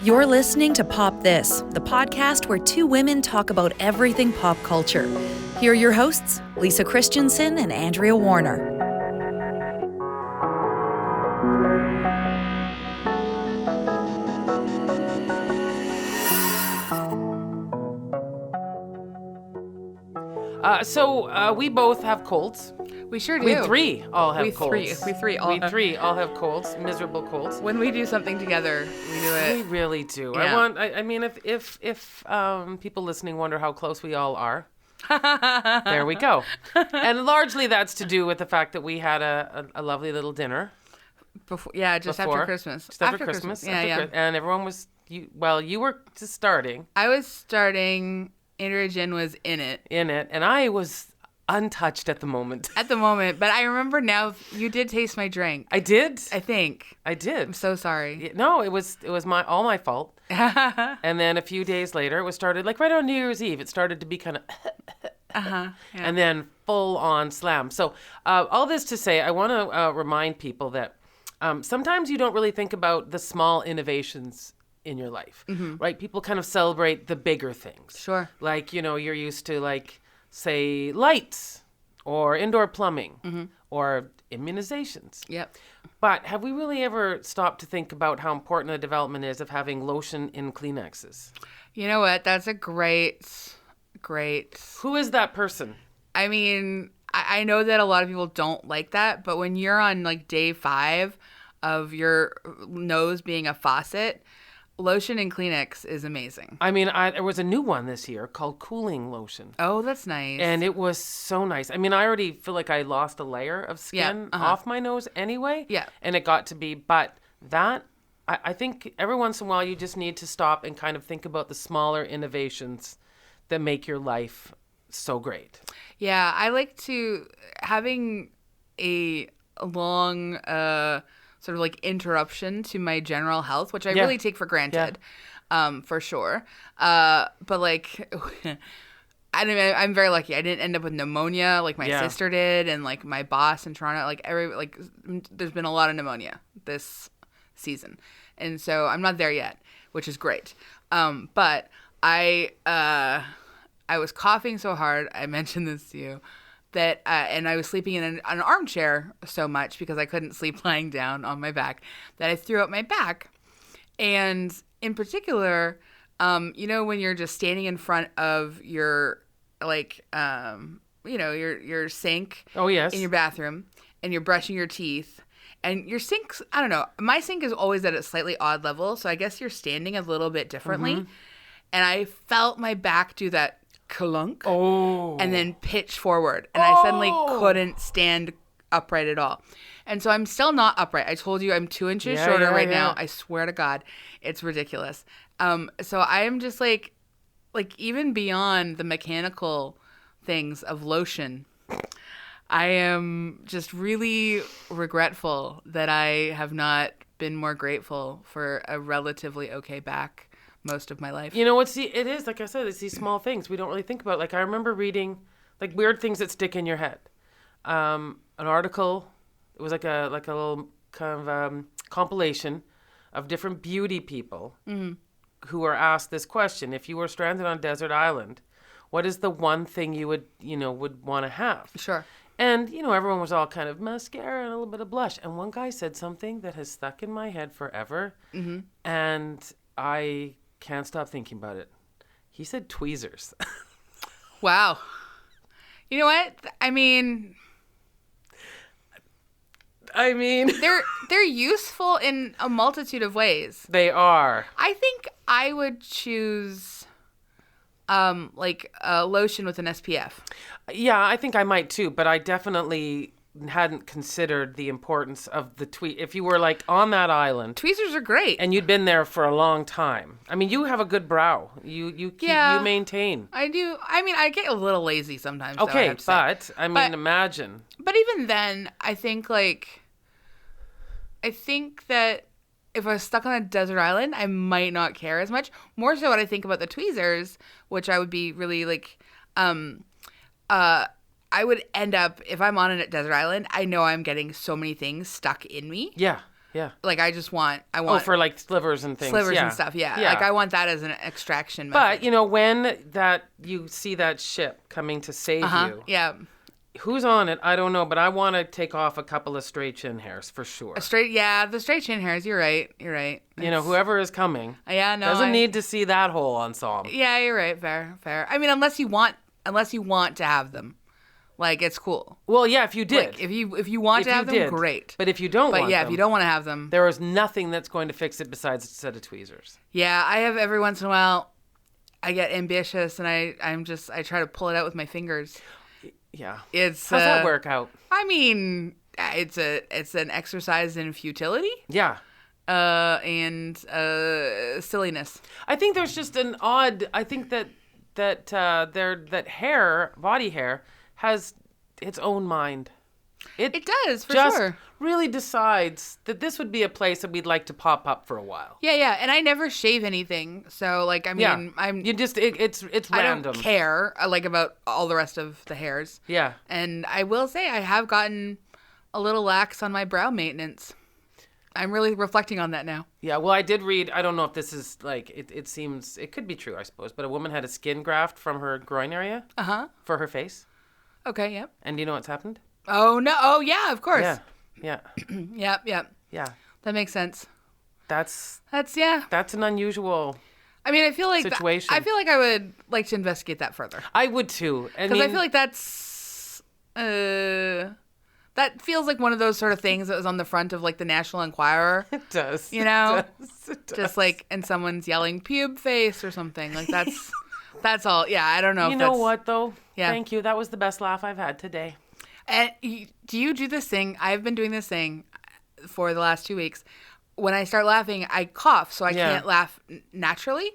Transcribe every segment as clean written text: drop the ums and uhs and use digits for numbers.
You're listening to Pop This, the podcast where two women talk about everything pop culture. Here are your hosts, Lisa Christiansen and Andrea Warner. So we both have colds. We sure do. We three all have colds. We three all have colds, miserable colds. When we do something together, we do it. We really do. Yeah. I mean, if people listening wonder how close we all are, there we go. And largely that's to do with the fact that we had a lovely little dinner. After Christmas. Just after Christmas. And everyone was, you were just starting. I was starting. Andrea Gin was in it. And I was untouched at the moment. But I remember now you did taste my drink. I did. I think. I did. I'm so sorry. No, it was all my fault. And then a few days later, it was started, like right on New Year's Eve, it started to be kind of and then full on slam. So all this to say, I want to remind people that sometimes you don't really think about the small innovations in your life, right? People kind of celebrate the bigger things. Sure. Like, you're used to, like, say, lights or indoor plumbing or immunizations. Yep. But have we really ever stopped to think about how important the development is of having lotion in Kleenexes? You know what? That's a great. Who is that person? I mean, I know that a lot of people don't like that, but when you're on like day 5 of your nose being a faucet, lotion and Kleenex is amazing. I mean, there was a new one this year called cooling lotion. Oh, that's nice. And it was so nice. I mean, I already feel like I lost a layer of skin off my nose anyway. Yeah. And it got to be, but that, I think every once in a while you just need to stop and kind of think about the smaller innovations that make your life so great. Yeah, I like to, having a long, sort of like interruption to my general health, which I really take for granted, for sure. But like, I'm very lucky. I didn't end up with pneumonia like my sister did, and like my boss in Toronto. Like there's been a lot of pneumonia this season, and so I'm not there yet, which is great. But I was coughing so hard. I mentioned this to you. That and I was sleeping in an armchair so much because I couldn't sleep lying down on my back that I threw out my back. And in particular, when you're just standing in front of your your sink in your bathroom and you're brushing your teeth and your sink's, I don't know, my sink is always at a slightly odd level, so I guess you're standing a little bit differently. And I felt my back do that clunk and then pitch forward, and I suddenly couldn't stand upright at all. And so I'm still not upright. I told you I'm 2 inches shorter right now. I swear to God, it's ridiculous. So I am just like even beyond the mechanical things of lotion, I am just really regretful that I have not been more grateful for a relatively okay back most of my life. You know, it is, like I said, it's these small things we don't really think about. Like, I remember reading, like, weird things that stick in your head. An article, it was like a little kind of compilation of different beauty people who were asked this question. If you were stranded on a desert island, what is the one thing you would want to have? Sure. And, everyone was all kind of mascara and a little bit of blush. And one guy said something that has stuck in my head forever. And I can't stop thinking about it. He said tweezers. Wow. You know what? I mean, they're useful in a multitude of ways. They are. I think I would choose like a lotion with an SPF. Yeah, I think I might too, but I definitely hadn't considered the importance of the if you were like on that island. Tweezers are great. And you'd been there for a long time. I mean, you have a good brow. You maintain. I do. I mean, I get a little lazy sometimes. Okay, imagine. But even then, I think that if I was stuck on a desert island, I might not care as much. More so what I think about the tweezers, which I would be really like I would end up, if I'm on a desert island, I know I'm getting so many things stuck in me. Yeah. Yeah. Like I want for like slivers and things. slivers yeah. and stuff. Yeah. Yeah. Like I want that as an extraction But method. when you see that ship coming to save you, Yeah. who's on it? I don't know, but I want to take off a couple of straight chin hairs for sure. The straight chin hairs. You're right. Whoever is coming, Yeah, no, doesn't need to see that whole ensemble. Yeah, you're right. Fair. I mean, unless you want to have them, like it's cool. Well, yeah, if you did, Like, if you want to have them, great. But if you don't, But want yeah, them, if you don't want to have them, there is nothing that's going to fix it besides a set of tweezers. yeah, I have every once in a while. I get ambitious and I try to pull it out with my fingers. Yeah, It's how's that work out? I mean, it's an exercise in futility. Yeah. And silliness. I think there's just an odd. I think that hair, body hair, has its own mind. It does, for just sure. really decides that this would be a place that we'd like to pop up for a while. Yeah, and I never shave anything, so like I mean, it's I random. don't care like about all the rest of the hairs. Yeah. And I will say I have gotten a little lax on my brow maintenance. I'm really reflecting on that now. Yeah, well, I did read, I don't know if this is like, it seems, it could be true, I suppose, but a woman had a skin graft from her groin area for her face. Okay, yep. And do you know what's happened? Oh, no. Oh, yeah, of course. Yeah. Yep. Yeah. That makes sense. That's an unusual I mean, I feel like situation. I feel like I would like to investigate that further. I would too. Because I feel like that's that feels like one of those sort of things that was on the front of like the National Enquirer. It does. You know? It does. Just like, and someone's yelling pube face or something. Like that's all. Yeah, I don't know. You know what though? Yeah. Thank you. That was the best laugh I've had today. And do you do this thing? I've been doing this thing for the last 2 weeks. When I start laughing, I cough, so I can't laugh naturally.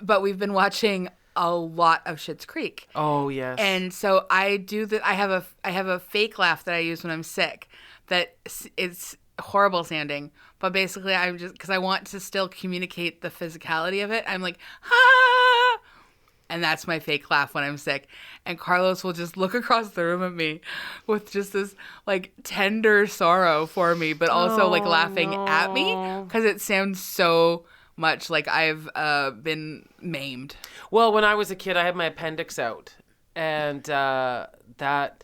But we've been watching a lot of Schitt's Creek. Oh yes. And so I do that. I have a fake laugh that I use when I'm sick. That it's horrible sounding, but basically I'm just because I want to still communicate the physicality of it. I'm like ah, and that's my fake laugh when I'm sick. And Carlos will just look across the room at me with just this like tender sorrow for me, but also like laughing at me because it sounds so much like I've been maimed. Well, when I was a kid, I had my appendix out, and that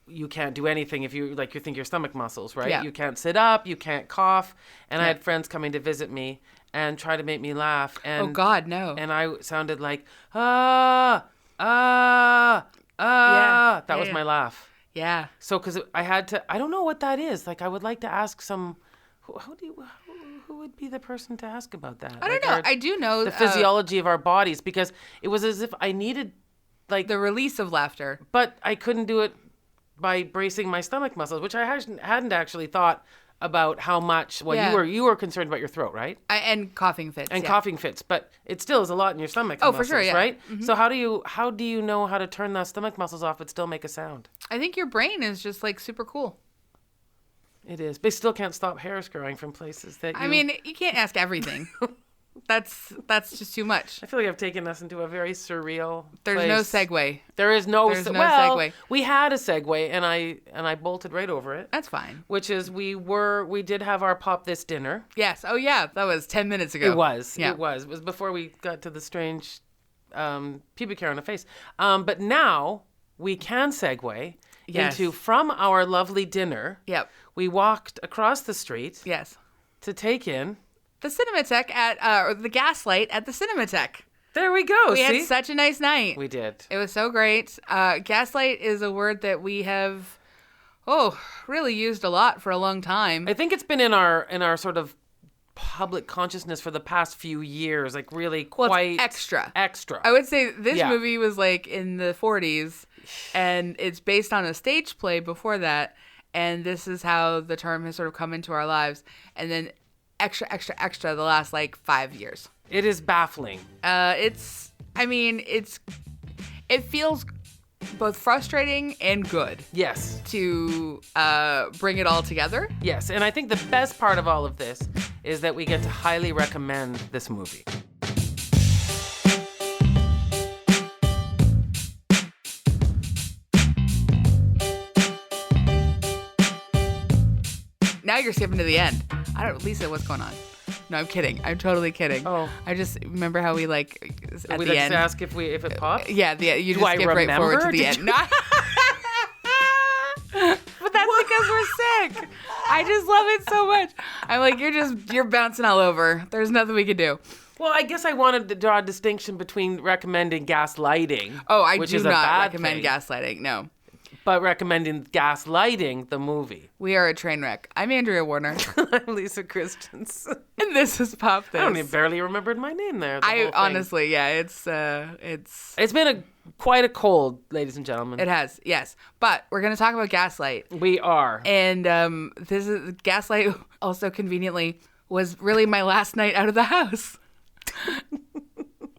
you can't do anything if you like you think your stomach muscles, right? Yeah. You can't sit up, you can't cough, and I had friends coming to visit me and try to make me laugh. And Oh God, no! And I sounded like That was my laugh. Yeah. So because I had to, I don't know what that is. Like I would like to ask some. Who would be the person to ask about that? I don't know. I do know the physiology of our bodies because it was as if I needed, like the release of laughter, but I couldn't do it by bracing my stomach muscles, which I hadn't actually thought about how much. Well, you were concerned about your throat, right? And coughing fits. And coughing fits, but it still is a lot in your stomach. Oh, muscles, for sure, yeah. Right. Mm-hmm. So how do you know how to turn the stomach muscles off but still make a sound? I think your brain is just like super cool. It is. They still can't stop hairs growing from places that you... I mean, you can't ask everything. That's just too much. I feel like I've taken us into a very surreal There's place. no segue. There is no There's no well, segue. We had a segue and I bolted right over it. That's fine. Which is we did have our Pop This dinner. Yes. Oh yeah, that was 10 minutes ago. It was. Yeah. It was. It was before we got to the strange pubic hair on the face. But now we can segue into from our lovely dinner. Yep. We walked across the street. Yes. To take in the Cinematheque or the Gaslight at the Cinematheque. There we go. We had such a nice night. We did. It was so great. Gaslight is a word that we have, really used a lot for a long time. I think it's been in our sort of public consciousness for the past few years, like really quite extra. I would say this movie was like in the 40s, and it's based on a stage play before that. And this is how the term has sort of come into our lives. And then extra the last like 5 years. It is baffling. It feels both frustrating and good. Yes. To bring it all together. Yes. And I think the best part of all of this is that we get to highly recommend this movie. now you're skipping to the end. Lisa, what's going on? No, I'm kidding. I'm totally kidding. Oh. I just remember how we like at we the like end. to ask if it pops? Yeah, you Do just I skip right forward to remember? the end. No. But that's because we're sick. I just love it so much. I'm like, you're bouncing all over. There's nothing we can do. Well, I guess I wanted to draw a distinction between recommending gaslighting. Oh, I which do is a not bad recommend thing, gaslighting. No. but recommending gaslighting the movie. We are a train wreck. I'm Andrea Warner. I'm Lisa Christiansen. And this is Pop This. I don't even barely remembered my name there. I honestly, yeah, it's been quite a cold, ladies and gentlemen. It has, yes. But we're going to talk about Gaslight. We are. And this is Gaslight also conveniently was really my last night out of the house.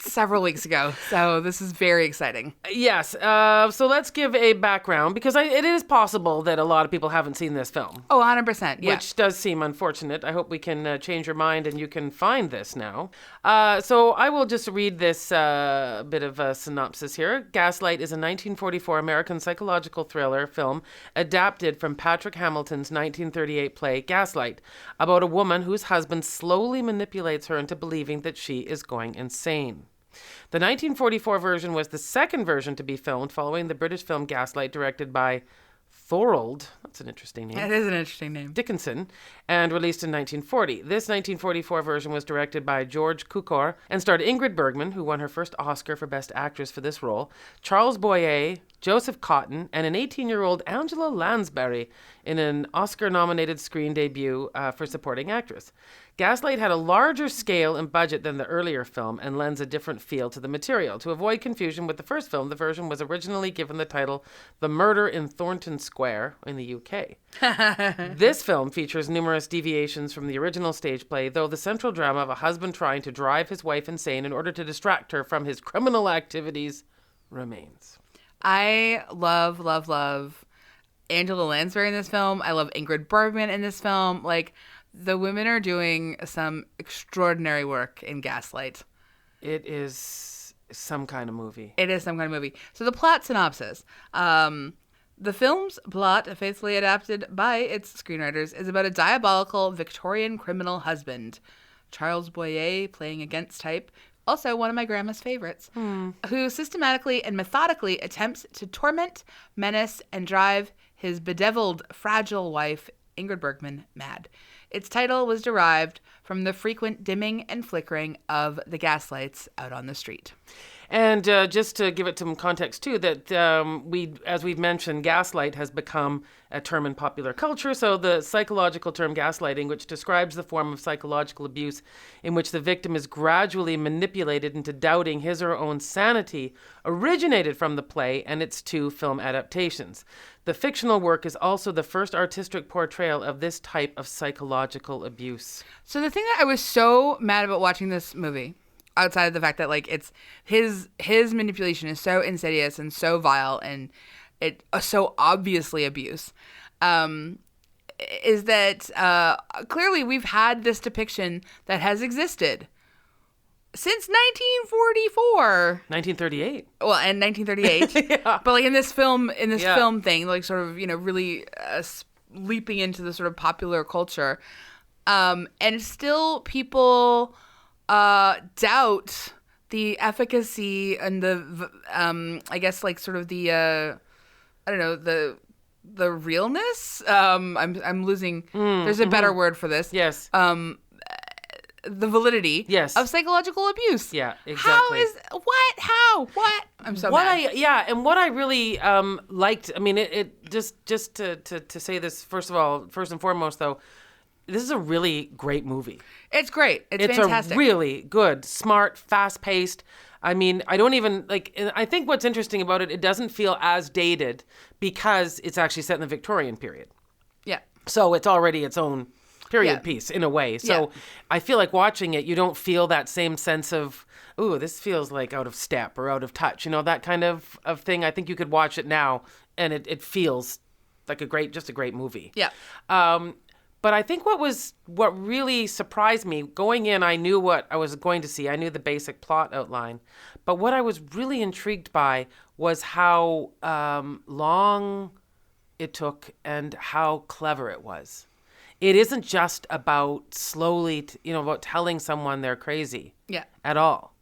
Several weeks ago. So this is very exciting. Yes. So let's give a background because it is possible that a lot of people haven't seen this film. Oh, 100%. Yeah. Which does seem unfortunate. I hope we can change your mind and you can find this now. So I will just read this bit of a synopsis here. Gaslight is a 1944 American psychological thriller film adapted from Patrick Hamilton's 1938 play Gaslight about a woman whose husband slowly manipulates her into believing that she is going insane. The 1944 version was the second version to be filmed following the British film Gaslight, directed by Thorold, that's an interesting name. It is an interesting name. Dickinson, and released in 1940. This 1944 version was directed by George Cukor and starred Ingrid Bergman, who won her first Oscar for Best Actress for this role, Charles Boyer, Joseph Cotton, and an 18-year-old Angela Lansbury in an Oscar-nominated screen debut for supporting actress. Gaslight had a larger scale and budget than the earlier film and lends a different feel to the material. To avoid confusion with the first film, the version was originally given the title The Murder in Thornton Square in the UK. This film features numerous deviations from the original stage play, though the central drama of a husband trying to drive his wife insane in order to distract her from his criminal activities remains. I love Angela Lansbury in this film. I love Ingrid Bergman in this film. Like, the women are doing some extraordinary work in Gaslight. It is some kind of movie. It is some kind of movie. So the plot synopsis. The film's plot, faithfully adapted by its screenwriters, is about a diabolical Victorian criminal husband, Charles Boyer playing against type, also one of my grandma's favorites, who systematically and methodically attempts to torment, menace, and drive his bedeviled, fragile wife, Ingrid Bergman, mad. Its title was derived from the frequent dimming and flickering of the gaslights out on the street. And just to give it some context, too, that as we've mentioned, gaslight has become a term in popular culture. So the psychological term gaslighting, which describes the form of psychological abuse in which the victim is gradually manipulated into doubting his or her own sanity, originated from the play and its two film adaptations. The fictional work is also the first artistic portrayal of this type of psychological abuse. So the thing that I was so mad about watching this movie, outside of the fact that like it's his manipulation is so insidious and so vile and it so obviously abuse, is that clearly we've had this depiction that has existed since 1944. 1938. Well, and 1938. Yeah. But like in this film film thing, like sort of, really leaping into the sort of popular culture. And still people doubt the efficacy and the, I guess like sort of the, I don't know, the realness. I'm losing, there's a better word for this. Yes. The validity of psychological abuse. Yeah, exactly. What? I'm so mad. And what I really liked, I mean, it just to say this, first and foremost, though, this is a really great movie. It's great. It's fantastic. A really good, smart, fast-paced. I mean, I don't even, I think what's interesting about it, it doesn't feel as dated because it's actually set in the Victorian period. Yeah. So it's already its own period piece in a way. So I feel like watching it, you don't feel that same sense of, ooh, this feels like out of step or out of touch, that kind of thing. I think you could watch it now and it feels like a great movie. Yeah. But I think what really surprised me going in, I knew what I was going to see. I knew the basic plot outline. But what I was really intrigued by was how long it took and how clever it was. it isn't just about slowly, about telling someone they're crazy. Yeah. At all.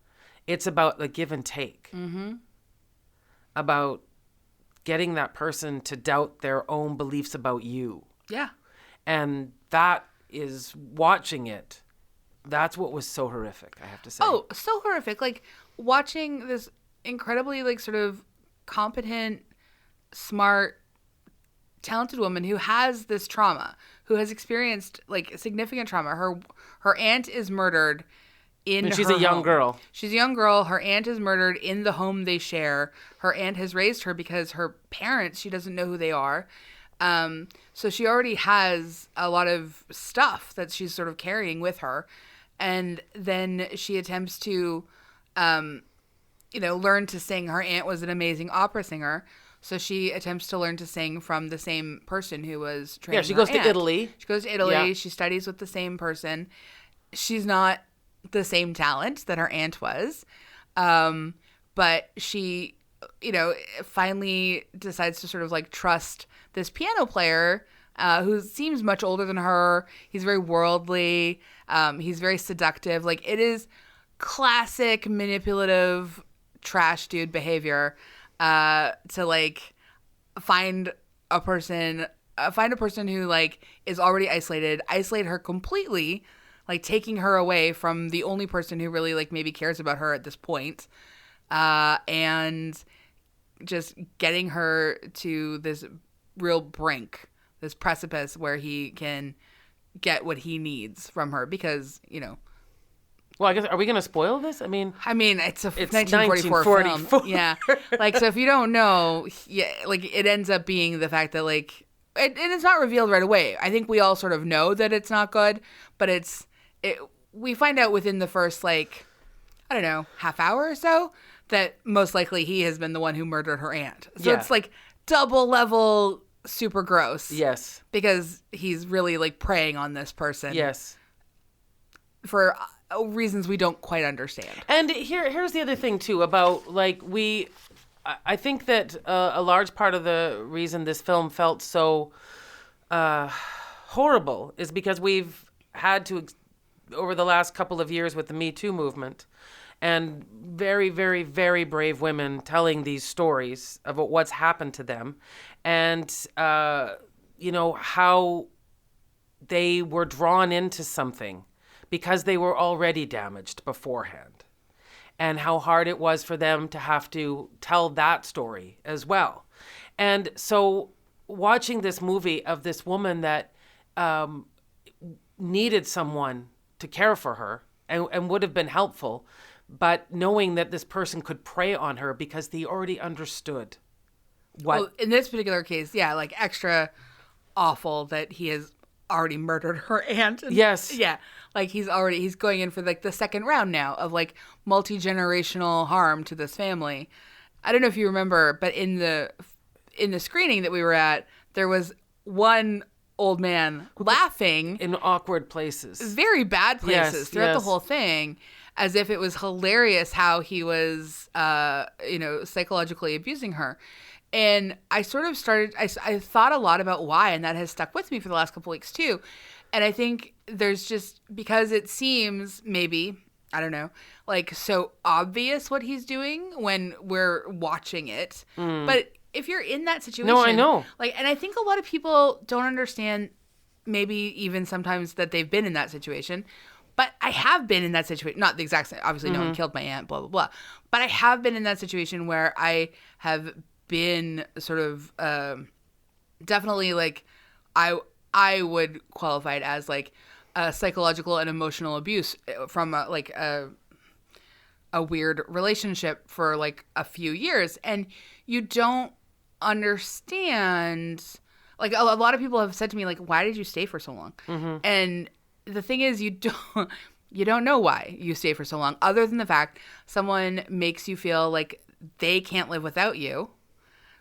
It's about the give and take. About getting that person to doubt their own beliefs about you. Yeah. And that is watching it. That's what was so horrific, I have to say. Oh, so horrific. Like, watching this incredibly, like, sort of competent, smart, talented woman who has this trauma, who has experienced, like, significant trauma. Her aunt is murdered in her home. She's a young girl. She's a young girl. Her aunt is murdered in the home they share. Her aunt has raised her because her parents, she doesn't know who they are. So she already has a lot of stuff that she's sort of carrying with her. And then she attempts to, learn to sing. Her aunt was an amazing opera singer. So she attempts to learn to sing from the same person who was training her she goes aunt. to Italy. She goes to Italy. Yeah. She studies with the same person. She's not the same talent that her aunt was. But she, finally decides to sort of like trust this piano player who seems much older than her. He's very worldly. He's very seductive. Like, it is classic manipulative trash dude behavior to like find a person who like is already isolated, isolate her completely, like taking her away from the only person who really like maybe cares about her at this point, and just getting her to this real brink, this precipice where he can get what he needs from her because, Well, I guess, are we going to spoil this? I mean, it's 1944 film. Yeah. Like, so if you don't know, yeah, like, it ends up being the fact that, like, and it's not revealed right away. I think we all sort of know that it's not good, but we find out within the first, like, I don't know, half hour or so that most likely he has been the one who murdered her aunt. So it's, like, double level super gross. yes. Because he's really, like, preying on this person. Yes. For reasons we don't quite understand. And here's the other thing too about like I think that a large part of the reason this film felt so horrible is because we've had to over the last couple of years with the Me Too movement and very, very, very brave women telling these stories about what's happened to them and how they were drawn into something because they were already damaged beforehand, and how hard it was for them to have to tell that story as well. And so watching this movie of this woman that needed someone to care for her and would have been helpful, but knowing that this person could prey on her because they already understood what... Well, in this particular case, yeah, like extra awful that he has already murdered her aunt. Yes. Yeah. Like he's going in for like the second round now of like multi-generational harm to this family. I don't know if you remember, but in the screening that we were at, there was one old man laughing in awkward places, very bad places throughout the whole thing, as if it was hilarious how he was, psychologically abusing her. And I sort of I thought a lot about why, and that has stuck with me for the last couple weeks too. And I think there's just, because it seems maybe, I don't know, like so obvious what he's doing when we're watching it. But if you're in that situation. No, I know. Like, and I think a lot of people don't understand maybe even sometimes that they've been in that situation. But I have been in that situation, not the exact same, obviously no one killed my aunt, blah, blah, blah. But I have been in that situation where I have been sort of definitely like I would qualify it as like psychological and emotional abuse from a weird relationship for like a few years, and you don't understand. Like a lot of people have said to me, like, why did you stay for so long? And the thing is, you don't know why you stay for so long, other than the fact someone makes you feel like they can't live without you.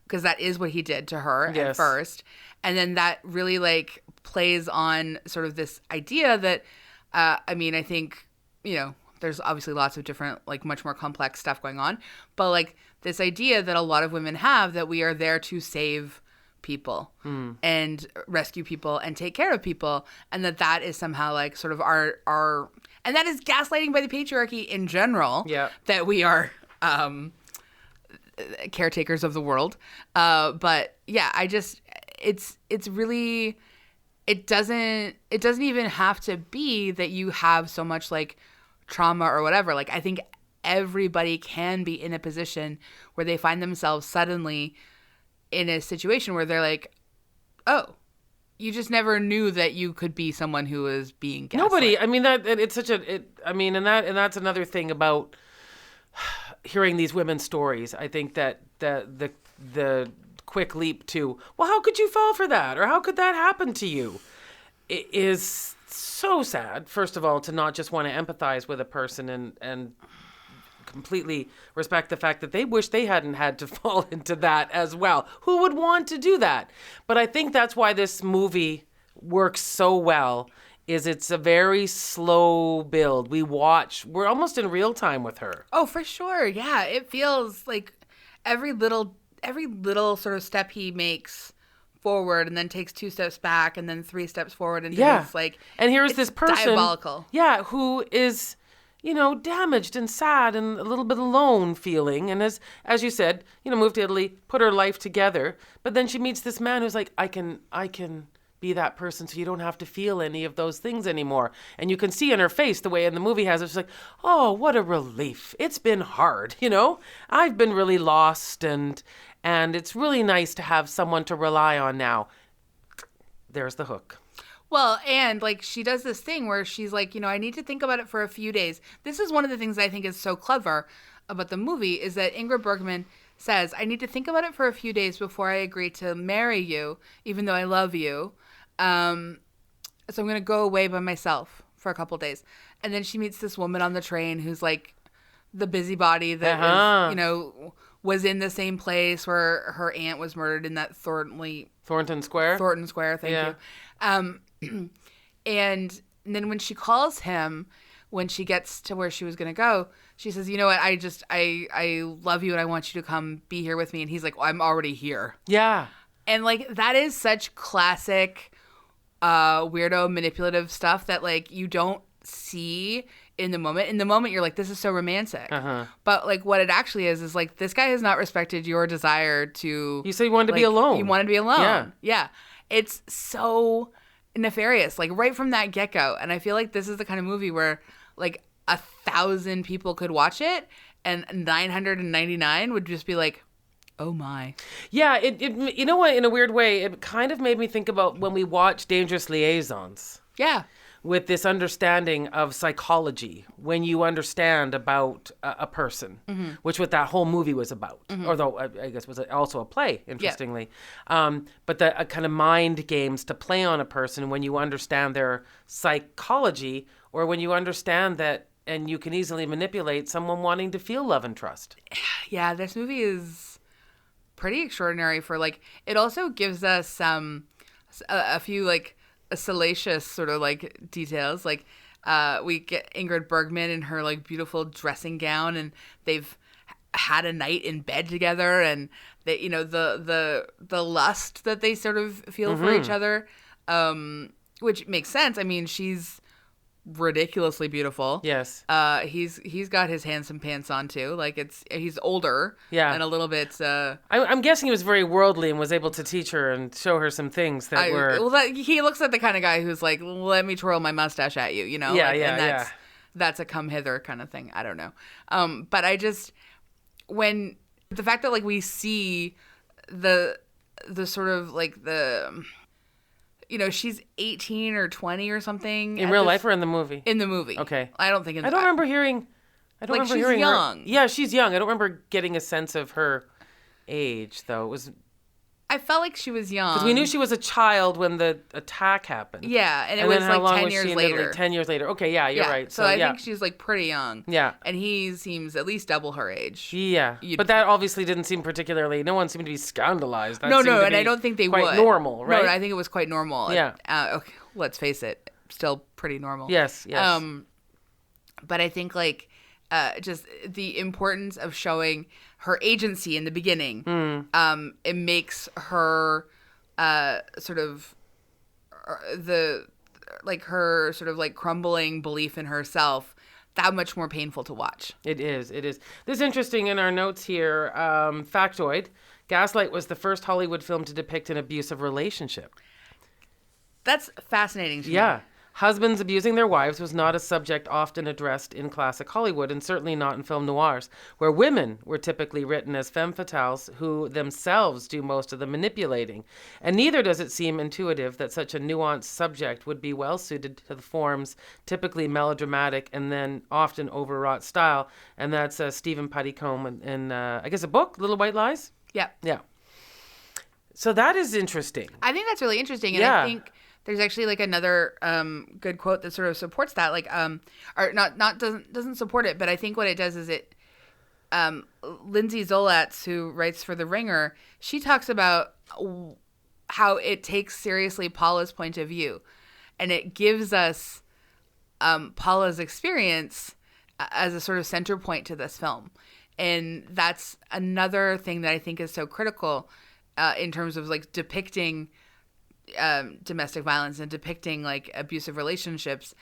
Because that is what he did to her at first. And then that really, like, plays on sort of this idea that, I think, there's obviously lots of different, like, much more complex stuff going on. But, like, this idea that a lot of women have that we are there to save people and rescue people and take care of people, and that is somehow like sort of our and that is gaslighting by the patriarchy in general. Yeah. That we are caretakers of the world. But yeah, it's really, it doesn't even have to be that you have so much like trauma or whatever. Like, I think everybody can be in a position where they find themselves suddenly in a situation where they're like, oh, you just never knew that you could be someone who was being gaslit. Nobody. I mean, that's another thing about hearing these women's stories. I think that the quick leap to, well, how could you fall for that? Or how could that happen to you? It is so sad, first of all, to not just want to empathize with a person and completely respect the fact that they wish they hadn't had to fall into that as well. Who would want to do that? But I think that's why this movie works so well, is it's a very slow build. We're almost in real time with her. Oh, for sure. Yeah. It feels like every little sort of step he makes forward and then takes 2 steps back and then 3 steps forward. And it's like, and here's this person, diabolical. Yeah. Who is, damaged and sad and a little bit alone feeling. And as you said, moved to Italy, put her life together. But then she meets this man who's like, I can be that person so you don't have to feel any of those things anymore. And you can see in her face the way in the movie has it. She's like, oh, what a relief. It's been hard, I've been really lost and it's really nice to have someone to rely on now. There's the hook. Well, and like she does this thing where she's like, I need to think about it for a few days. This is one of the things I think is so clever about the movie is that Ingrid Bergman says, I need to think about it for a few days before I agree to marry you, even though I love you. So I'm going to go away by myself for a couple days. And then she meets this woman on the train who's like the busybody that was in the same place where her aunt was murdered in that Thornton Square, thank you. And then when she calls him, when she gets to where she was going to go, she says, you know what, I love you and I want you to come be here with me. And he's like, well, I'm already here. Yeah. And like, that is such classic weirdo manipulative stuff that like you don't see in the moment. In the moment, you're like, this is so romantic. But like what it actually is like, this guy has not respected your desire to... You said you wanted to be alone. You wanted to be alone. Yeah. It's so nefarious, like right from that get-go. And I feel like this is the kind of movie where like 1,000 people could watch it and 999 would just be like, oh my. Yeah, it you know what, in a weird way, it kind of made me think about when we watch Dangerous Liaisons. Yeah. With this understanding of psychology, when you understand about a person, which what that whole movie was about, although I guess was also a play, interestingly. Yeah. But the kind of mind games to play on a person when you understand their psychology, or when you understand that, and you can easily manipulate someone wanting to feel love and trust. Yeah, this movie is pretty extraordinary for like, it also gives us a few like salacious sort of like details. Like we get Ingrid Bergman in her like beautiful dressing gown and they've had a night in bed together and they, the lust that they sort of feel for each other, which makes sense. I mean, she's ridiculously beautiful. Yes. He's got his handsome pants on too. Like he's older. Yeah. And a little bit. I'm guessing he was very worldly and was able to teach her and show her some things that were. Well, he looks like the kind of guy who's like, let me twirl my mustache at you. Yeah, like, yeah, and that's a come hither kind of thing. I don't know. But I just when the fact that like we see the sort of like the. She's 18 or 20 or something. In real life or in the movie? In the movie. Okay. I don't think in the I don't remember hearing she's young. Her. Yeah, she's young. I don't remember getting a sense of her age, though. It was... I felt like she was young. Because we knew she was a child when the attack happened. Yeah, and it was like 10 years later. 10 years later. Okay, yeah, you're right. So I think she's like pretty young. Yeah. And he seems at least double her age. Yeah. But that obviously didn't seem particularly, no one seemed to be scandalized. That no, and I don't think they would. Quite normal, right? No, I think it was quite normal. Yeah. Okay, let's face it, still pretty normal. Yes. But I think like just the importance of showing her agency in the beginning, it makes her sort of her sort of like crumbling belief in herself, that much more painful to watch. It is. This is interesting in our notes here. Factoid: Gaslight was the first Hollywood film to depict an abusive relationship. That's fascinating to me. Yeah. Husbands abusing their wives was not a subject often addressed in classic Hollywood, and certainly not in film noirs, where women were typically written as femme fatales who themselves do most of the manipulating. And neither does it seem intuitive that such a nuanced subject would be well suited to the form's typically melodramatic and then often overwrought style. And that's Stephen Puttycombe in I guess, a book, Little White Lies? Yeah. Yeah. So that is interesting. I think that's really interesting. And I think there's actually like another good quote that sort of supports that, like or not doesn't support it, but I think what it does is it Lindsay Zolatz, who writes for The Ringer, she talks about how it takes seriously Paula's point of view, and it gives us Paula's experience as a sort of center point to this film. And that's another thing that I think is so critical in terms of like depicting domestic violence and depicting like abusive relationships.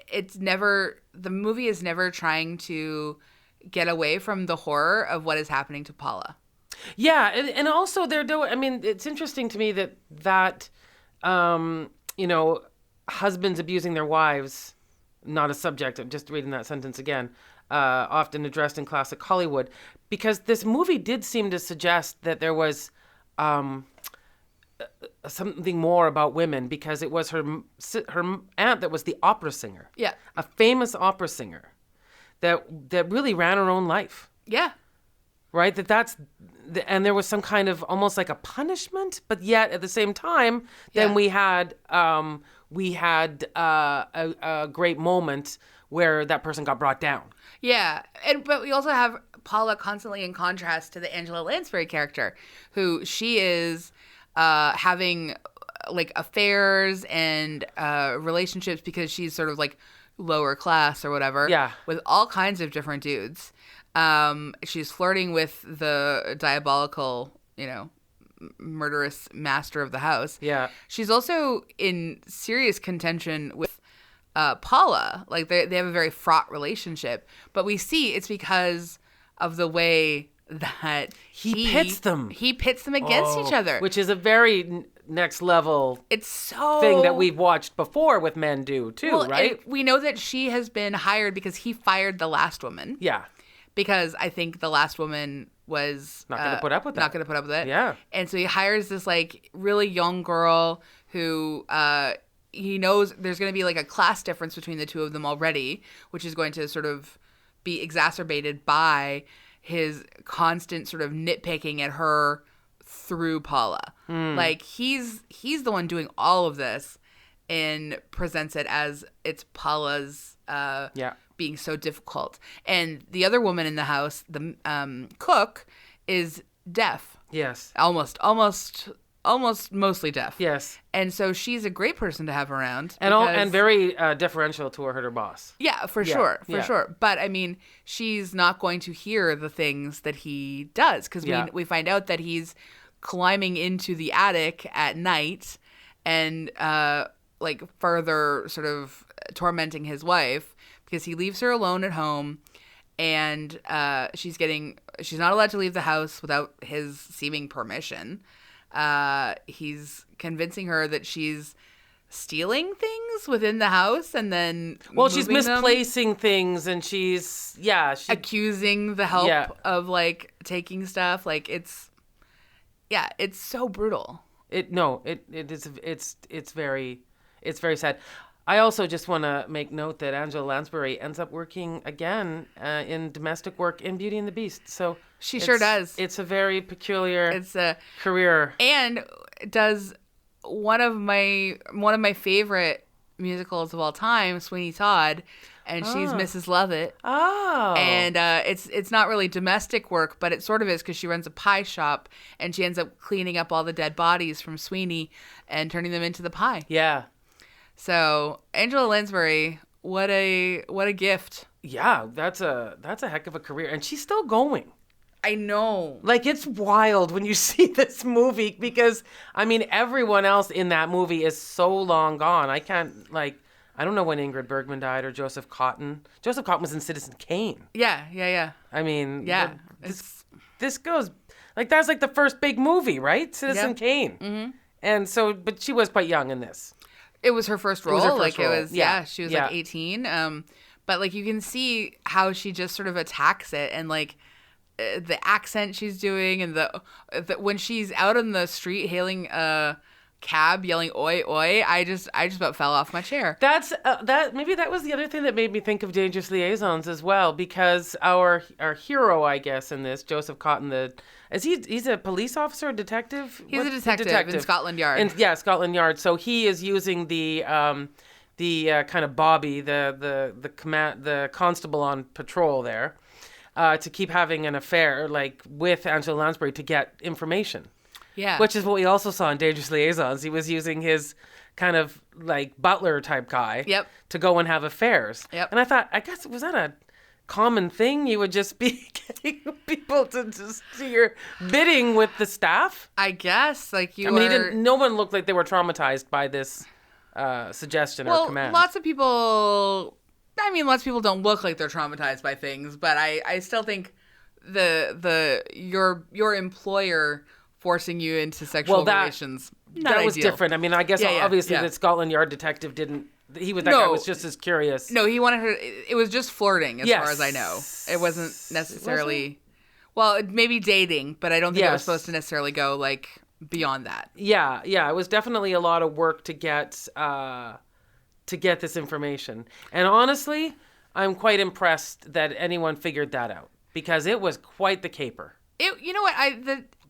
The movie is never trying to get away from the horror of what is happening to Paula. Yeah, and also it's interesting to me that husbands abusing their wives, not a subject, I'm just reading that sentence again, often addressed in classic Hollywood, because this movie did seem to suggest that there was something more about women, because it was her aunt that was the opera singer. Yeah. A famous opera singer that really ran her own life. Yeah. Right? And there was some kind of almost like a punishment, but yet at the same time, then we had a great moment where that person got brought down. Yeah. But we also have Paula constantly in contrast to the Angela Lansbury character, who she is having like affairs and relationships because she's sort of like lower class or whatever. Yeah. With all kinds of different dudes. She's flirting with the diabolical, murderous master of the house. Yeah. She's also in serious contention with Paula. Like they have a very fraught relationship, but we see it's because of the way that he pits them against each other, which is a very next level thing that we've watched before with men do too, right? We know that she has been hired because he fired the last woman. Yeah. Because I think the last woman was not going to put up with that. Not going to put up with it. Yeah. And so he hires this like really young girl who he knows there's going to be like a class difference between the two of them already, which is going to sort of be exacerbated by his constant sort of nitpicking at her through Paula. Like he's the one doing all of this and presents it as it's Paula's being so difficult. And the other woman in the house, the cook, is deaf. Yes. Almost mostly deaf. Yes. And so she's a great person to have around. And very deferential to her boss. Yeah, for sure. But I mean, she's not going to hear the things that he does, because we find out that he's climbing into the attic at night and like further sort of tormenting his wife because he leaves her alone at home, and she's not allowed to leave the house without his seeming permission. He's convincing her that she's stealing things within the house and then she's misplacing things, and she's accusing the help of like taking stuff. Like it's so brutal. It's very sad. I also just want to make note that Angela Lansbury ends up working again in domestic work in Beauty and the Beast. So she sure does. It's a very peculiar career, and does one of my favorite musicals of all time, Sweeney Todd, and she's Mrs. Lovett. Oh, and it's not really domestic work, but it sort of is, because she runs a pie shop and she ends up cleaning up all the dead bodies from Sweeney and turning them into the pie. Yeah. So Angela Lansbury, what a gift. Yeah, that's a heck of a career, and she's still going. I know. Like, it's wild when you see this movie because, I mean, everyone else in that movie is so long gone. I can't, like, I don't know when Ingrid Bergman died or Joseph Cotton. Joseph Cotton was in Citizen Kane. Yeah. I mean, Yeah. this goes, like, that's like the first big movie, right? Citizen Yep. Kane. Mm-hmm. And so, but she was quite young in this. It was her first role. She was Yeah. like 18. But like you can see how she just sort of attacks it, and like the accent she's doing, and the when she's out on the street hailing a cab, yelling "Oi, oi!" I just about fell off my chair. That's maybe that was the other thing that made me think of Dangerous Liaisons as well, because our hero, I guess, in this, Joseph Cotton, he's a police officer, a detective? He's a detective in Scotland Yard. Scotland Yard. So he is using the kind of Bobby, the constable on patrol there, to keep having an affair like with Angela Lansbury to get information. Yeah. Which is what we also saw in Dangerous Liaisons. He was using his kind of like butler type guy to go and have affairs. Yep. And I thought, I guess, was that a common thing? You would just be getting people to just do your bidding with the staff? I guess, like no one looked like they were traumatized by this suggestion or command. Lots of people don't look like they're traumatized by things, but I still think your employer forcing you into sexual relations, that was different. I mean, I guess obviously the Scotland Yard detective didn't. That guy was just as curious. No, he wanted her. It was just flirting, as far as I know. It wasn't necessarily. Well, maybe dating, but I don't think it was supposed to necessarily go like beyond that. Yeah. It was definitely a lot of work to get this information. And honestly, I'm quite impressed that anyone figured that out, because it was quite the caper. You know what?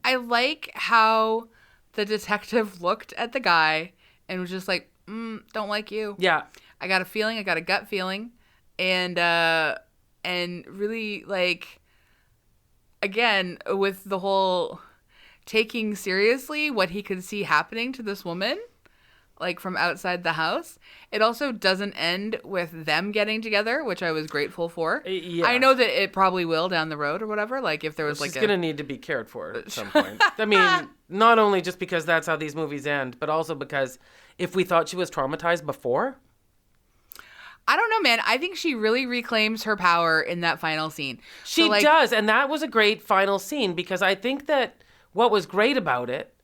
I like how the detective looked at the guy and was just like, don't like you. Yeah. I got a gut feeling. And really, like, again, with the whole taking seriously what he could see happening to this woman, like from outside the house. It also doesn't end with them getting together, which I was grateful for. Yeah. I know that it probably will down the road or whatever. Like if there was she's gonna need to be cared for at some point. I mean, not only just because that's how these movies end, but also because if we thought she was traumatized before. I don't know, man. I think she really reclaims her power in that final scene. She does, and that was a great final scene, because I think that what was great about it,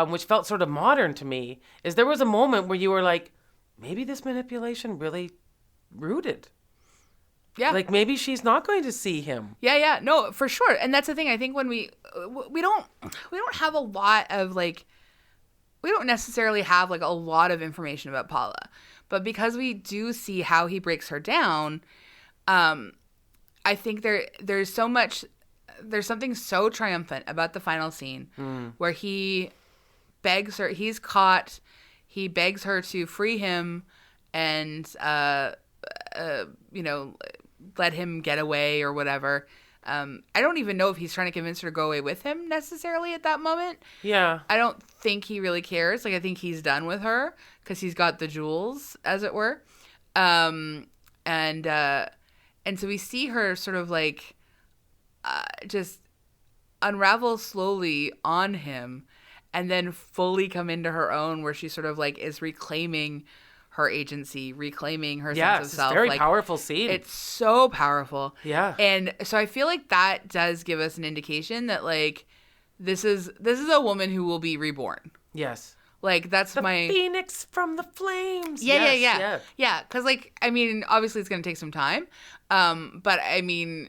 which felt sort of modern to me, is there was a moment where you were like, maybe this manipulation really rooted. Yeah. Like maybe she's not going to see him. Yeah. No, for sure. And that's the thing. I think when we don't have a lot of like, we don't necessarily have like a lot of information about Paula, but because we do see how he breaks her down, I think there's something so triumphant about the final scene where he begs her, he's caught, he begs her to free him and, let him get away or whatever. I don't even know if he's trying to convince her to go away with him necessarily at that moment. Yeah. I don't think he really cares. Like, I think he's done with her because he's got the jewels, as it were. And so we see her sort of like just unravel slowly on him and then fully come into her own, where she sort of like is reclaiming her agency, reclaiming her sense of self. It's a very like, powerful scene. It's so powerful. Yeah. And so I feel like that does give us an indication that like this is a woman who will be reborn. Yes. Like that's the phoenix from the flames. Yeah. Because like, I mean, obviously it's going to take some time. But I mean,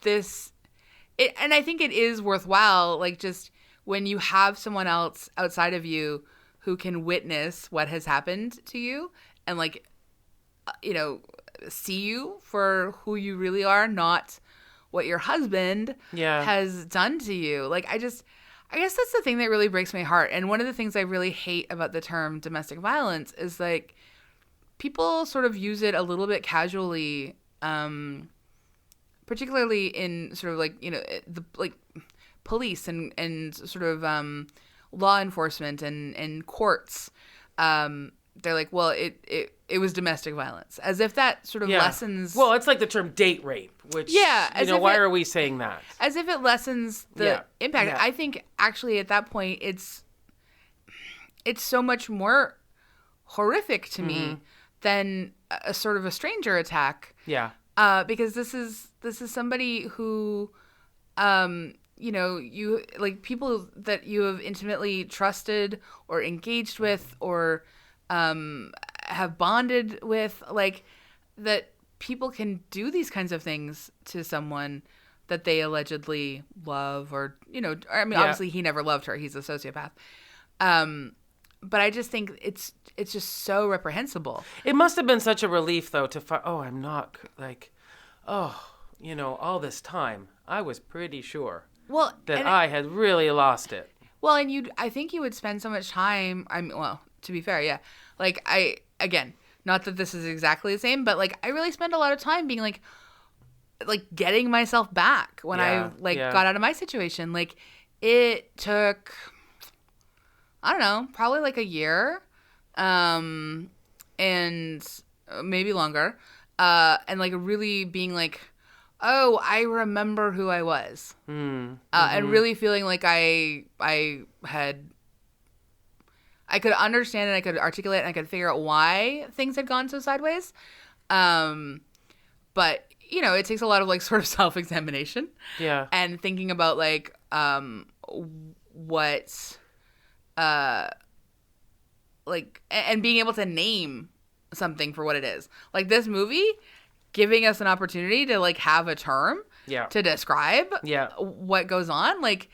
and I think it is worthwhile, like just when you have someone else outside of you who can witness what has happened to you and like, see you for who you really are, not what your husband has done to you. Like, I guess that's the thing that really breaks my heart. And one of the things I really hate about the term domestic violence is like people sort of use it a little bit casually, particularly in sort of like, the like police and sort of law enforcement and courts. They're like, well, it was domestic violence, as if that sort of lessens. Well, it's like the term date rape, which, why are we saying that? As if it lessens the impact. Yeah. I think actually at that point it's so much more horrific to me than a sort of a stranger attack. Yeah. Because this is somebody who, you like people that you have intimately trusted or engaged with or have bonded with, like that people can do these kinds of things to someone that they allegedly love or, obviously he never loved her. He's a sociopath. But I just think it's just so reprehensible. It must have been such a relief, though, to I'm not like, all this time I was pretty sure that I had really lost it. Well, and I think you would spend so much time. To be fair, yeah. Like again, not that this is exactly the same, but like I really spend a lot of time being like getting myself back when I got out of my situation. Like it took, I don't know, probably like a year, and maybe longer, and like really being like, oh, I remember who I was, and really feeling like I could understand and I could articulate and I could figure out why things had gone so sideways, but it takes a lot of like sort of self-examination, and thinking about like what. And being able to name something for what it is. Like this movie giving us an opportunity to like have a term to describe what goes on. Like,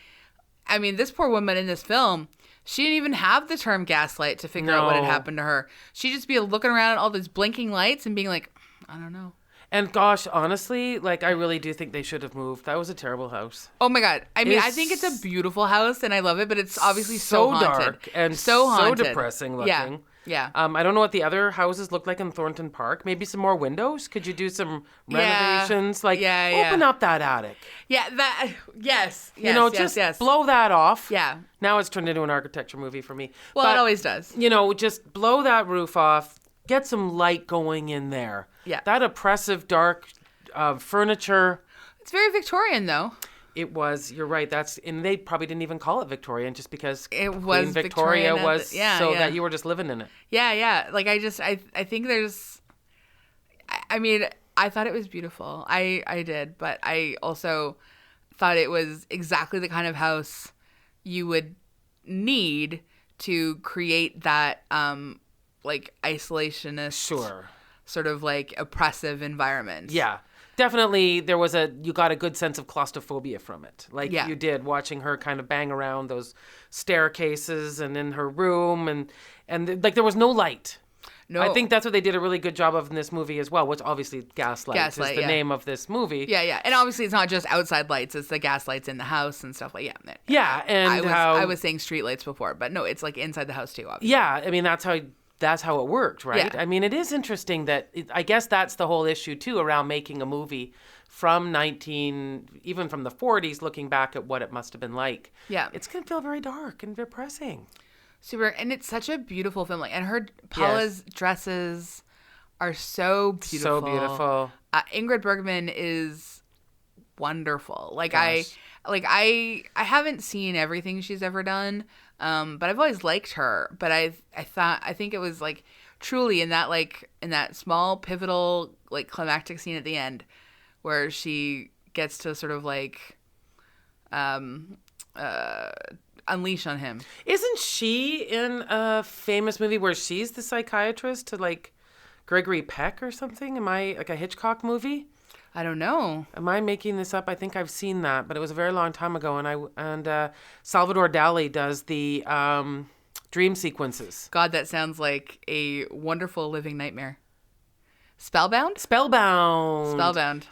I mean, this poor woman in this film, she didn't even have the term gaslight to figure out what had happened to her. She'd just be looking around at all these blinking lights and being like, I don't know. And gosh, honestly, like I really do think they should have moved. That was a terrible house. Oh my God. I mean, I think it's a beautiful house and I love it, but it's obviously so haunted. Dark and so haunted. So depressing looking. Yeah. I don't know what the other houses look like in Thornton Park. Maybe some more windows. Could you do some renovations? Open up that attic. Yeah, yes. Just blow that off. Yeah. Now it's turned into an architecture movie for me. Well, it always does. Just blow that roof off. Get some light going in there. Yeah. That oppressive, dark furniture. It's very Victorian, though. It was. You're right. And they probably didn't even call it Victorian just because Queen Victoria was that you were just living in it. Yeah. Like I think there's. I mean, I thought it was beautiful. I did, but I also thought it was exactly the kind of house you would need to create that like isolationist, sort of like oppressive environment. Yeah. Definitely, you got a good sense of claustrophobia from it. Like you did watching her kind of bang around those staircases and in her room and like there was no light. No. I think that's what they did a really good job of in this movie as well, which obviously Gaslight is the name of this movie. Yeah. And obviously it's not just outside lights, it's the gas lights in the house and stuff like that. Yeah, and I was saying street lights before, but no, it's like inside the house too, obviously. Yeah, I mean that's how it worked, right? Yeah. I mean, it is interesting that I guess that's the whole issue too around making a movie from even from the 40s, looking back at what it must have been like. Yeah. It's going to feel very dark and depressing. Super. And it's such a beautiful film. And Paula's dresses are so beautiful. So beautiful. Ingrid Bergman is wonderful. Like I haven't seen everything she's ever done. But I've always liked her. But I think it was like truly in that small pivotal like climactic scene at the end where she gets to sort of like unleash on him. Isn't she in a famous movie where she's the psychiatrist to like Gregory Peck or something? Am I like a Hitchcock movie? I don't know. Am I making this up? I think I've seen that, but it was a very long time ago. And Salvador Dali does the dream sequences. God, that sounds like a wonderful living nightmare. Spellbound.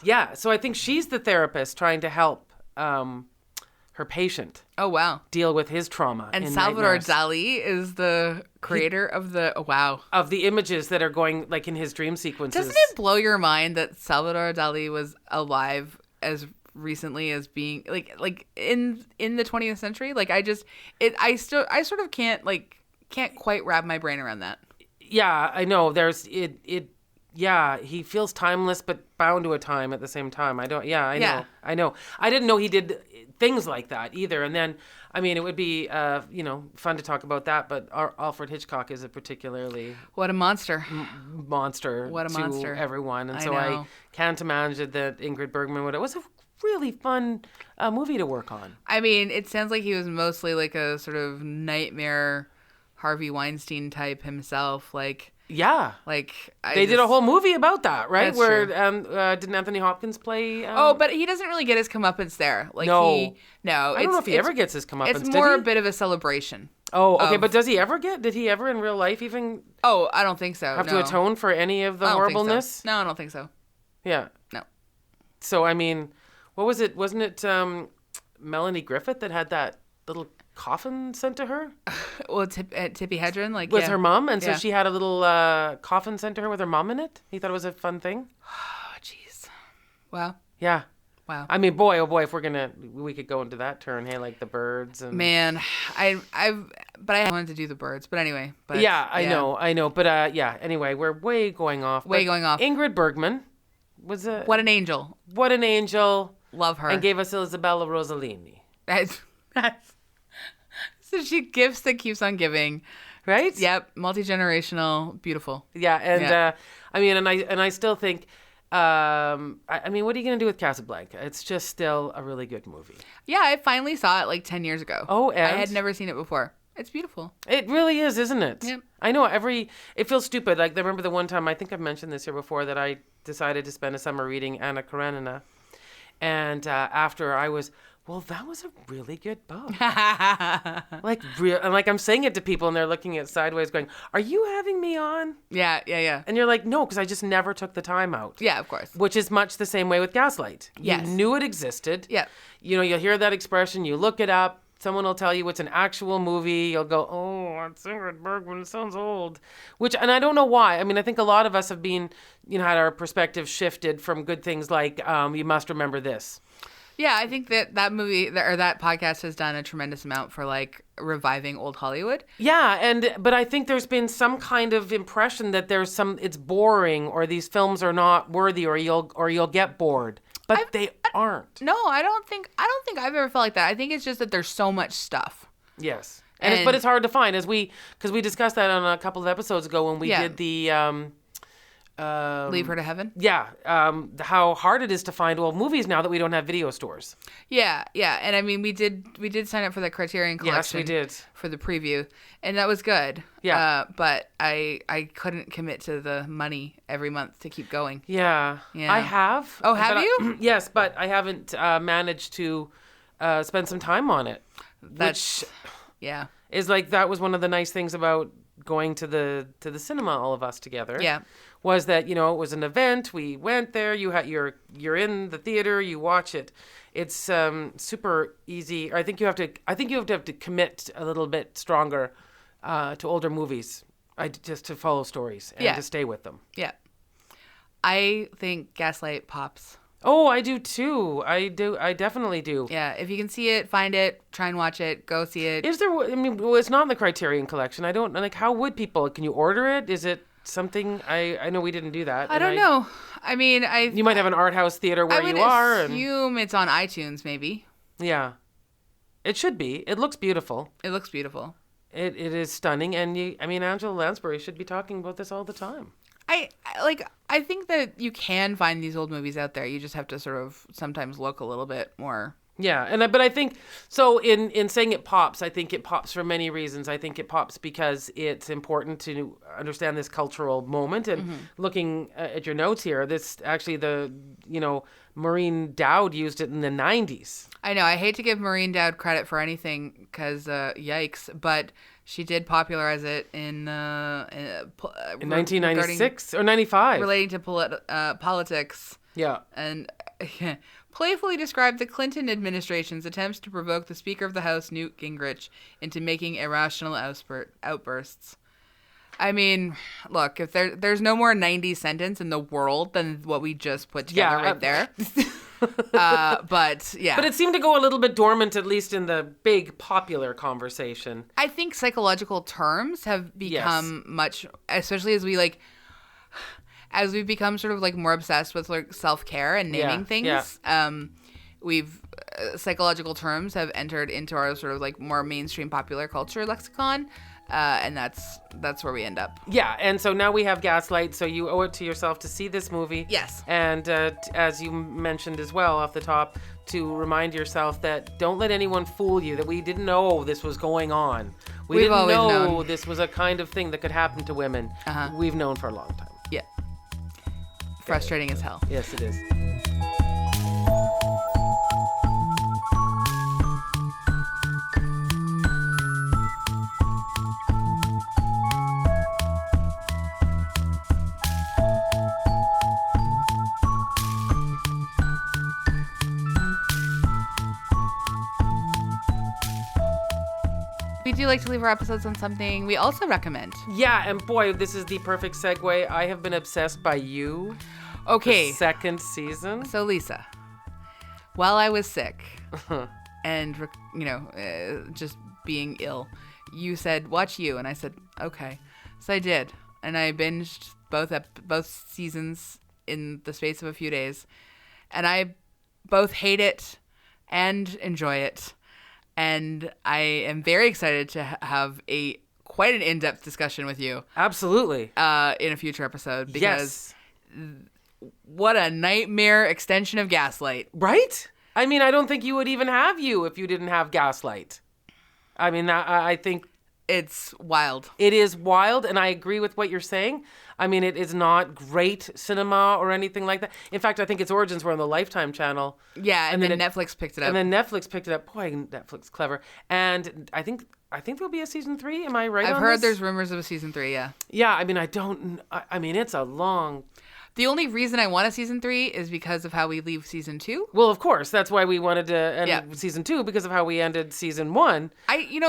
Yeah. So I think she's the therapist trying to help her patient. Oh wow. Deal with his trauma. And Salvador Dali is the creator of the images that are going like in his dream sequences. Doesn't it blow your mind that Salvador Dali was alive as recently as being like in the 20th century? Like I sort of can't quite wrap my brain around that. Yeah, I know. There's it. Yeah, he feels timeless, but bound to a time at the same time. I don't. Yeah, I know. I didn't know he did things like that either. And then, I mean, it would be fun to talk about that. But Alfred Hitchcock is a particularly what a monster. Monster. What a to monster. Everyone. And I so know. I can't imagine that Ingrid Bergman would. It was a really fun movie to work on. I mean, it sounds like he was mostly like a sort of nightmare Harvey Weinstein type himself. Like. Yeah, like they did a whole movie about that, right? That's Where true. didn't Anthony Hopkins play? But he doesn't really get his comeuppance there. Like No. I don't know if he ever gets his comeuppance. It's more a bit of a celebration. Oh, okay, but does he ever get? Did he ever in real life even? Oh, I don't think so. Have to atone for any of the I don't think so. horribleness? No, I don't think so. Yeah. No. So I mean, what was it? Wasn't it Melanie Griffith that had that little coffin sent to her? Well, Tippi Hedren, like with her mom, and so Yeah. she had a little coffin sent to her with her mom in it. He thought it was a fun thing. Oh, jeez. Wow. Yeah. Wow. I mean, boy, oh boy, if we could go into that turn, hey, like the birds and. Man, I wanted to do the birds, but anyway. But yeah, I know, but yeah. Anyway, we're way going off. Ingrid Bergman was what an angel. What an angel. Love her. And gave us Isabella Rossellini. That's so she gifts that keeps on giving, right? Yep, multi-generational, beautiful. Yeah, and I mean, and I still think. I mean, what are you going to do with Casablanca? It's just still a really good movie. Yeah, I finally saw it like 10 years ago. Oh, and? I had never seen it before. It's beautiful. It really is, isn't it? Yep. I know it feels stupid. Like, I remember the one time, I think I've mentioned this here before, that I decided to spend a summer reading Anna Karenina. And after I was, well, that was a really good book. Like, and like I'm saying it to people and they're looking at sideways going, are you having me on? Yeah. And you're like, no, because I just never took the time out. Yeah, of course. Which is much the same way with Gaslight. Yes. You knew it existed. Yeah. You know, you'll hear that expression, you look it up, someone will tell you it's an actual movie, you'll go, oh, it's Ingrid Bergman, it sounds old. And I don't know why. I mean, I think a lot of us have been, had our perspective shifted from good things like, you must remember this. Yeah, I think that movie or that podcast has done a tremendous amount for like reviving old Hollywood. Yeah, but I think there's been some kind of impression that it's boring or these films are not worthy or you'll get bored. But they aren't. No, I don't think I've ever felt like that. I think it's just that there's so much stuff. Yes. But it's hard to find because we discussed that on a couple of episodes ago when we did the Leave Her to Heaven? Yeah. How hard it is to find movies now that we don't have video stores. Yeah. And I mean we did sign up for the Criterion Collection. Yes, we did. For the preview. And that was good. Yeah. But I couldn't commit to the money every month to keep going. Yeah. I have. Oh, have you? Yes, but I haven't managed to spend some time on it. Yeah. Is like that was one of the nice things about going to the cinema, all of us together. Yeah. Was that it was an event? We went there. You're in the theater. You watch it. It's super easy. I think you have to commit a little bit stronger to older movies. Just to follow stories and to stay with them. Yeah. I think Gaslight pops. Oh, I do too. I definitely do. Yeah, if you can see it, find it, try and watch it, go see it. Is there? I mean, well, it's not in the Criterion Collection. I don't like. How would people? Can you order it? Is it something? I know we didn't do that. I don't know. I mean, you might have an art house theater where you are. I would assume it's on iTunes, maybe. Yeah, it should be. It looks beautiful. It looks beautiful. It is stunning, and Angela Lansbury should be talking about this all the time. I think that you can find these old movies out there. You just have to sort of sometimes look a little bit more. Yeah, but I think so. In saying it pops, I think it pops for many reasons. I think it pops because it's important to understand this cultural moment. And looking at your notes here, this actually Maureen Dowd used it in the 90s. I know. I hate to give Maureen Dowd credit for anything because yikes, but she did popularize it in 1996 or 95, relating to politics. Yeah, and playfully described the Clinton administration's attempts to provoke the Speaker of the House, Newt Gingrich, into making irrational outbursts. I mean, look, if there's no more 90s sentence in the world than what we just put together right there. But yeah. But it seemed to go a little bit dormant, at least in the big popular conversation. I think psychological terms have become much, especially as we've become sort of like more obsessed with like self-care and naming things. We've psychological terms have entered into our sort of like more mainstream popular culture lexicon. And that's where we end up. Yeah, and so now we have Gaslight, so you owe it to yourself to see this movie. Yes. And as you mentioned as well off the top, to remind yourself that don't let anyone fool you, that we didn't know this was going on. We've didn't know known. This was a kind of thing that could happen to women. We've known for a long time. Yeah. Frustrating as hell. Yes, it is. We do like to leave our episodes on something we also recommend. Yeah, and boy, this is the perfect segue. I have been obsessed by You. Okay. The second season. So, Lisa, while I was sick and, just being ill, you said, watch You. And I said, okay. So I did. And I binged both seasons in the space of a few days. And I both hate it and enjoy it. And I am very excited to have quite an in-depth discussion with you. Absolutely. In a future episode. Because what a nightmare extension of Gaslight. Right? I mean, I don't think you would even have You if you didn't have Gaslight. I mean, I think... It's wild. It is wild, and I agree with what you're saying. I mean, it is not great cinema or anything like that. In fact, I think its origins were on the Lifetime channel. Yeah, and then Netflix picked it up. And then Netflix picked it up. Boy, Netflix clever. And I think there'll be a season 3. Am I right on this? I've heard there's rumors of a season 3, yeah. Yeah, I mean, I mean, it's a long... The only reason I want a season 3 is because of how we leave season 2. Well, of course. That's why we wanted to end season 2, because of how we ended season 1.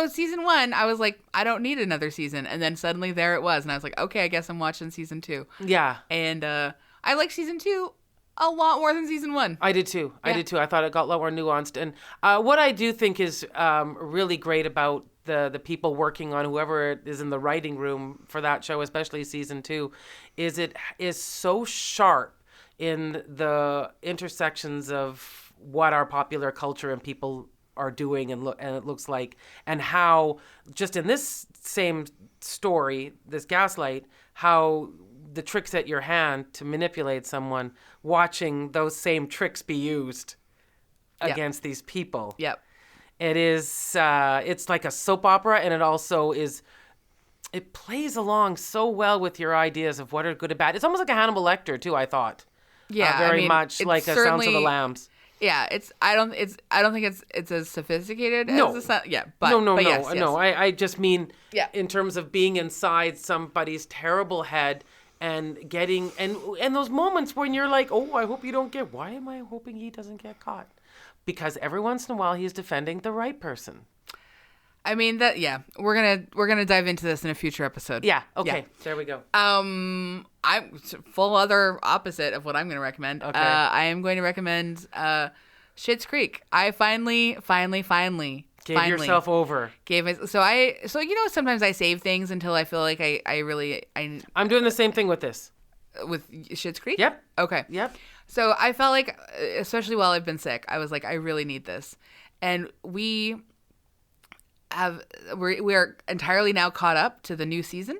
Season 1, I was like, I don't need another season. And then suddenly there it was. And I was like, okay, I guess I'm watching season 2. Yeah. And I like season 2 a lot more than season 1. I did too. Yeah. I thought it got a lot more nuanced. And what I do think is really great about the people working on whoever is in the writing room for that show, especially season 2, is it is so sharp in the intersections of what our popular culture and people are doing and it looks like, and how just in this same story, this Gaslight, how the tricks at your hand to manipulate someone, watching those same tricks be used against these people. Yep. It is, it's like a soap opera, and it also is, it plays along so well with your ideas of what are good and bad. It's almost like a Hannibal Lecter too, I thought. Yeah. Very much like a Sounds of the Lambs. Yeah, I don't think it's as sophisticated as the No. Yes. I just mean in terms of being inside somebody's terrible head and getting, and those moments when you're like, oh, I hope you don't get, why am I hoping he doesn't get caught? Because every once in a while he's defending the right person. I mean we're gonna dive into this in a future episode. Yeah. Okay. Yeah. There we go. I'm full other opposite of what I'm gonna recommend. Okay. I am going to recommend Schitt's Creek. I finally gave yourself over. Sometimes I save things until I feel like I'm doing the same thing with this. With Schitt's Creek? Yep. Okay. Yep. So I felt like, especially while I've been sick, I was like, I really need this. And we are entirely now caught up to the new season,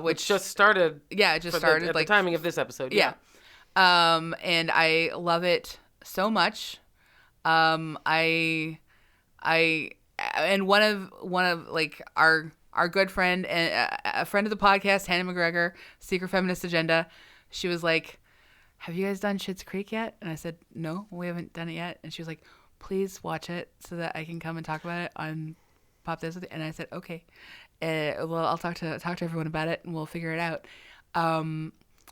which just started. Yeah, it just started at the timing of this episode. Yeah. And I love it so much. And one of like our good friend and a friend of the podcast, Hannah McGregor, Secret Feminist Agenda, she was like, have you guys done Schitt's Creek yet? And I said, no, we haven't done it yet. And she was like, please watch it so that I can come and talk about it on Pop This with you. And I said, okay. Well, I'll talk to everyone about it and we'll figure it out. And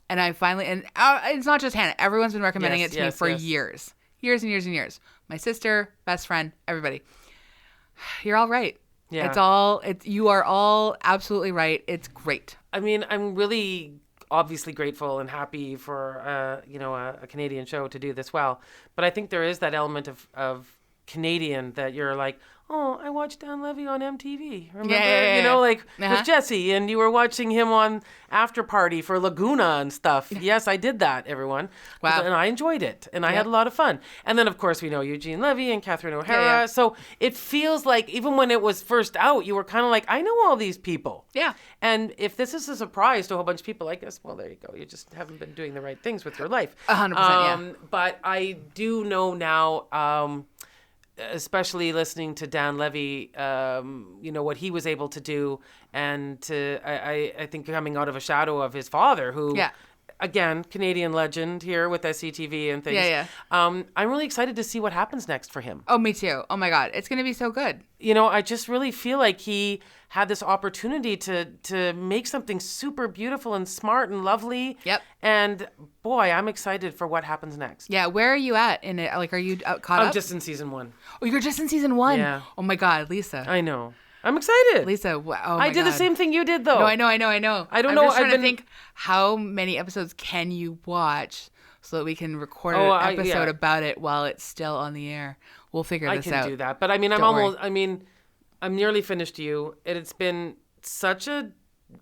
I finally, and it's not just Hannah. Everyone's been recommending it to me for years and years and years. My sister, best friend, everybody. You're all right. Yeah. You are all absolutely right. It's great. I mean, I'm really obviously grateful and happy for a Canadian show to do this well. But I think there is that element of Canadian that you're like, oh, I watched Dan Levy on MTV. Remember? With Jesse, and you were watching him on After Party for Laguna and stuff. Yes, I did that, everyone. Wow. And I enjoyed it, and I had a lot of fun. And then, of course, we know Eugene Levy and Catherine O'Hara. Yeah. So it feels like even when it was first out, you were kind of like, I know all these people. Yeah. And if this is a surprise to a whole bunch of people, I guess, well, there you go. You just haven't been doing the right things with your life. 100%, yeah. But I do know now, especially listening to Dan Levy, what he was able to do, and I think coming out of a shadow of his father, who, again, Canadian legend here with SCTV and things. I'm really excited to see what happens next for him. Oh, me too. Oh my God, it's gonna be so good. I just really feel like he had this opportunity to make something super beautiful and smart and lovely. Yep. And boy, I'm excited for what happens next. Yeah, where are you at in it? Like, are you caught up? I'm just in season 1. Oh, you're just in season 1? Yeah. Oh my God, Lisa. I know. I'm excited. Lisa, wow. Oh my I did God. the same thing you did, though. No, I know. I don't know. I'm just trying to think, how many episodes can you watch so that we can record an episode about it while it's still on the air? We'll figure this out. I can do that. But I mean, I'm nearly finished you. It's been such a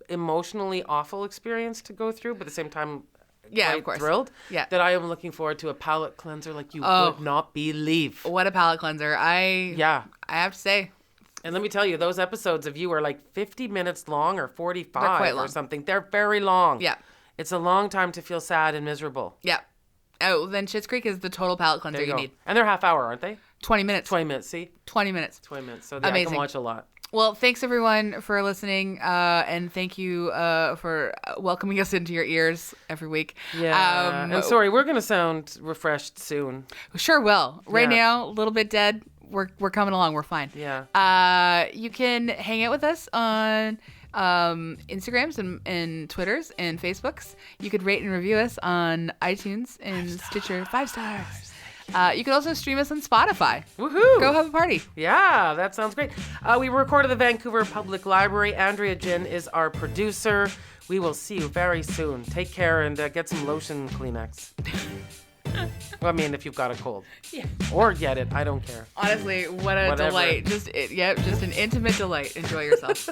emotionally awful experience to go through, but at the same time, of course. Thrilled that I am looking forward to a palate cleanser like you would not believe. What a palate cleanser. I have to say. And let me tell you, those episodes of you are like 50 minutes long or 45 or something. They're very long. Yeah. It's a long time to feel sad and miserable. Yeah. Oh, then Schitt's Creek is the total palate cleanser you need. And they're half hour, aren't they? 20 minutes. 20 minutes, see? 20 minutes. 20 minutes. So Amazing. I can watch a lot. Well, thanks everyone for listening, and thank you for welcoming us into your ears every week. Yeah. And sorry, we're going to sound refreshed soon. Sure will. Right now, a little bit dead. We're coming along. We're fine. Yeah. You can hang out with us on Instagrams and Twitters and Facebooks. You could rate and review us on iTunes and Stitcher. 5 stars. You can also stream us on Spotify. Woohoo! Go have a party. Yeah, that sounds great. We recorded at the Vancouver Public Library. Andrea Gin is our producer. We will see you very soon. Take care and get some lotion Kleenex. I mean, if you've got a cold. Yeah. Or get it. I don't care. Honestly, what a delight. Just an intimate delight. Enjoy yourself.